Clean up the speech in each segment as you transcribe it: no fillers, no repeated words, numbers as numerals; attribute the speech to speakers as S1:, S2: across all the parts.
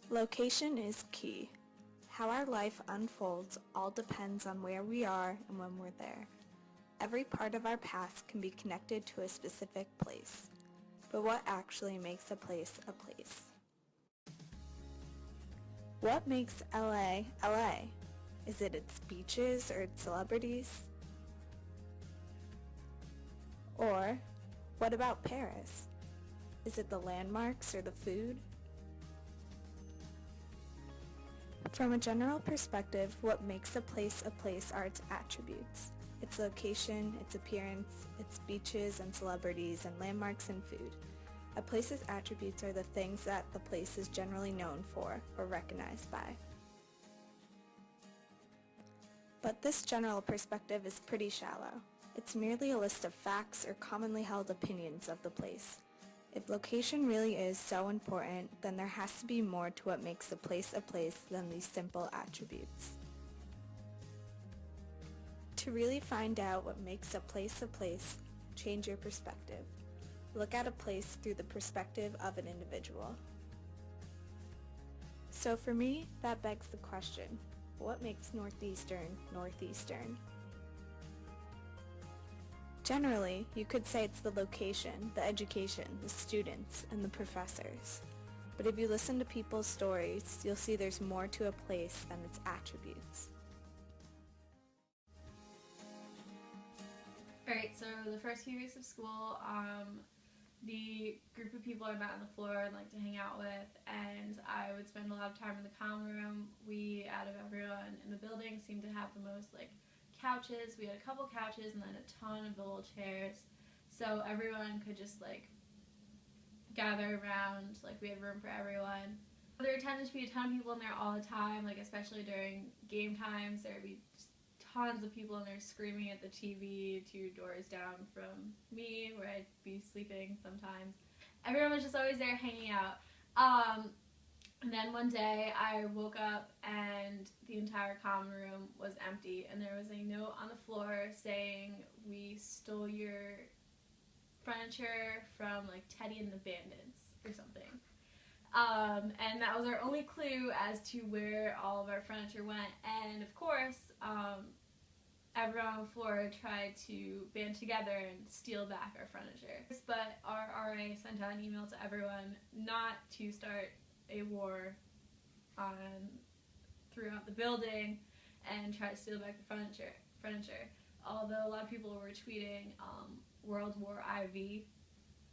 S1: Location is key. How our life unfolds all depends on where we are and when we're there. Every part of our past can be connected to a specific place. But what actually makes a place a place? What makes LA, LA? Is it its beaches or its celebrities? Or, what about Paris? Is it the landmarks or the food? From a general perspective, what makes a place are its attributes. Its location, its appearance, its beaches and celebrities and landmarks and food. A place's attributes are the things that the place is generally known for or recognized by. But this general perspective is pretty shallow. It's merely a list of facts or commonly held opinions of the place. If location really is so important, then there has to be more to what makes a place than these simple attributes. To really find out what makes a place, change your perspective. Look at a place through the perspective of an individual. So for me, that begs the question, what makes Northeastern, Northeastern? Generally, you could say it's the location, the education, the students, and the professors. But if you listen to people's stories, you'll see there's more to a place than its attributes.
S2: Alright, so the first few weeks of school, the group of people I met on the floor and like to hang out with, and I would spend a lot of time in the common room. We, out of everyone in the building, seemed to have the most like couches. We had a couple couches and then a ton of the little chairs, so everyone could just like gather around. Like we had room for everyone. There tended to be a ton of people in there all the time, like especially during game times. There would be just tons of people in there screaming at the TV 2 doors down from me, where I'd be sleeping sometimes. Everyone was just always there hanging out. And then one day I woke up and the entire common room was empty, and there was a note on the floor saying, "We stole your furniture from like Teddy and the Bandits," or something. And that was our only clue as to where all of our furniture went. And of course, everyone on the floor tried to band together and steal back our furniture. But our RA sent out an email to everyone not to start a war throughout the building and try to steal back the furniture. Although a lot of people were tweeting World War IV,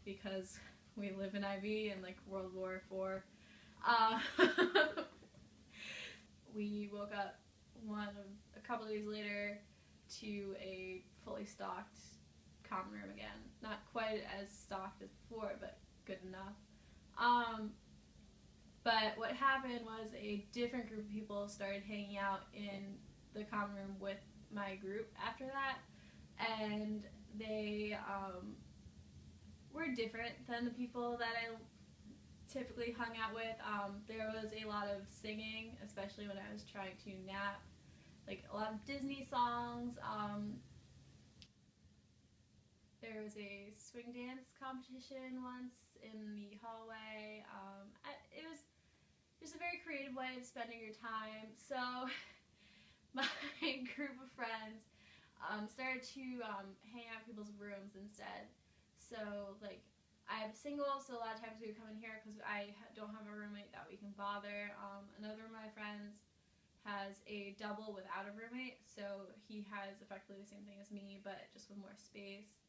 S2: because we live in IV and like World War IV. We woke up a couple of days later to a fully stocked common room again. Not quite as stocked as before, but good enough. But what happened was a different group of people started hanging out in the common room with my group after that, and they were different than the people that I typically hung out with. There was a lot of singing, especially when I was trying to nap, like a lot of Disney songs. There was a swing dance competition once in the hallway. It was just a very creative way of spending your time. So my group of friends started to hang out in people's rooms instead. So like I have a single, so a lot of times we would come in here because I don't have a roommate that we can bother. Another of my friends has a double without a roommate, so he has effectively the same thing as me, but just with more space.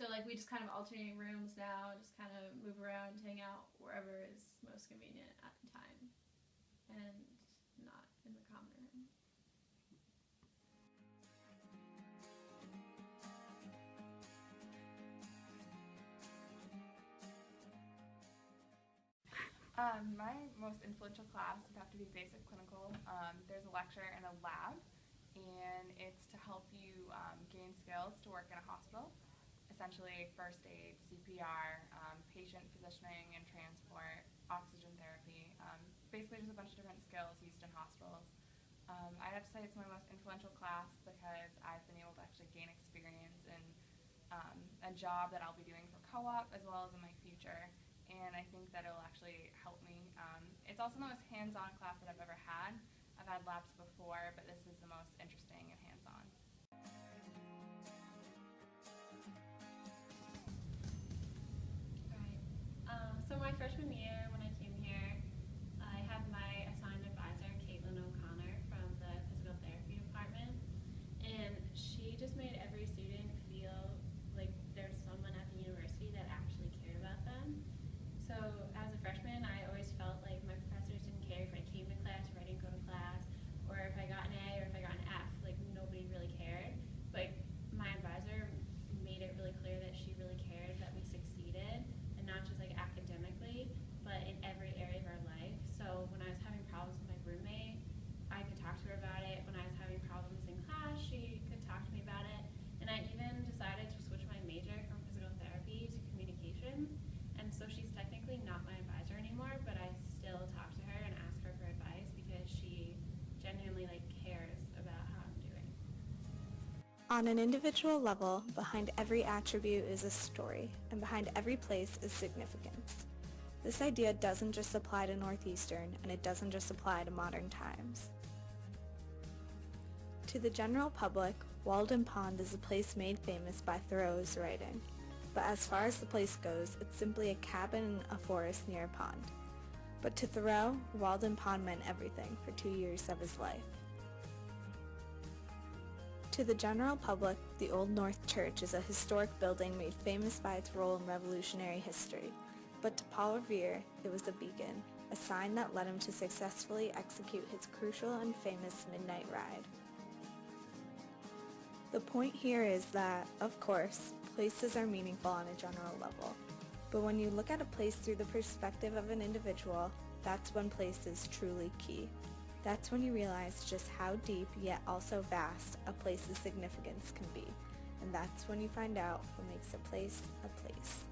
S2: So like we just kind of alternate rooms now, just kind of move around, hang out wherever is most convenient at the time, and not in the common room.
S3: My most influential class would have to be basic clinical. There's a lecture and a lab, and it's to help you gain skills to work in a hospital. Essentially first aid, CPR, patient positioning and transport, oxygen therapy, basically just a bunch of different skills used in hospitals. I'd have to say it's my most influential class because I've been able to actually gain experience in a job that I'll be doing for co-op as well as in my future. And I think that it'll actually help me. It's also the most hands-on class that I've ever had. I've had labs before, but this is the most interesting and hands-on.
S2: Right. So my freshman year, when I came here, I had my assigned advisor, Caitlin O'Connor, from the physical therapy department, and she just made every student feel like there's someone at the university that actually cared about them. So as a freshman, I always felt like my professors didn't care if I came to class or I didn't go to class, or if I got an A or if I got an F. Like, nobody really cared. But my advisor made it really clear that she really cared that we succeeded, and not just like academically, but in every area of our life. So when I was having problems with my roommate, I could talk to her about it. When I was having problems in class, she could talk to me about it. And I even decided to switch my major from physical therapy to communications. And so she's technically not my advisor anymore, but I still talk to her and ask her for advice because she genuinely cares about how I'm doing.
S1: On an individual level, behind every attribute is a story, and behind every place is significance. This idea doesn't just apply to Northeastern, and it doesn't just apply to modern times. To the general public, Walden Pond is a place made famous by Thoreau's writing. But as far as the place goes, it's simply a cabin in a forest near a pond. But to Thoreau, Walden Pond meant everything for 2 years of his life. To the general public, the Old North Church is a historic building made famous by its role in Revolutionary history. But to Paul Revere, it was a beacon, a sign that led him to successfully execute his crucial and famous midnight ride. The point here is that, of course, places are meaningful on a general level. But when you look at a place through the perspective of an individual, that's when place is truly key. That's when you realize just how deep, yet also vast, a place's significance can be. And that's when you find out what makes a place a place.